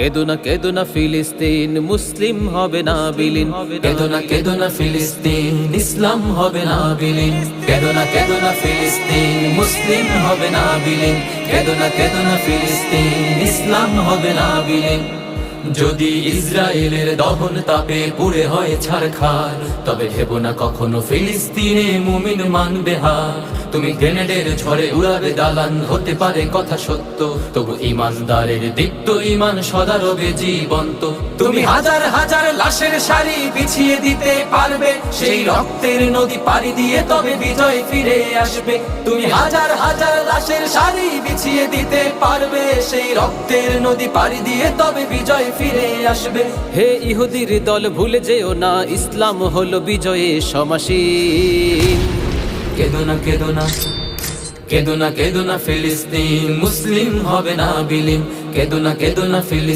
কেদো না ফিলিস্তিন, মুসলিম হবে না বিলীন। কেদো না ফিলিস্তিন, ইসলাম হবে না বিলীন। কেদো না ফিলিস্তিন, মুসলিম হবে না বিলীন। কেদো না ফিলিস্তিন, ইসলাম হবে না বিলীন। যদি ইসরায়েলের দহন তাপে পুড়ে হয় ছারখার, তবে ভেবো না কখনো ফিলিস্তিনে মুমিন মানবে হার। তুমি গ্রেনেডের ঝড়ে উড়াবে দালান, হতে পারে কথা সত্য, তবু ইমানদারের দীপ্ত ইমান সদা রবে জীবন্ত। তুমি হাজার হাজার লাশের সারি বিছিয়ে দিতে পারবে, সেই রক্তের নদী পাড়ি দিয়ে তবে বিজয় ফিরে আসবে। তুমি হাজার হাজার লাশের সারি বিছিয়ে দিতে পারবে, সেই রক্তের নদী পাড়ি দিয়ে তবে বিজয় ফিরে আসবে। হে ইহুদির দল ভুলে যেও না, ইসলাম হলো বিজয়ে সমাসীন। কেদো না ফিলিস্তিন, মুসলিম হবে না বিলীন। কেদো না ফিলিস্তিন।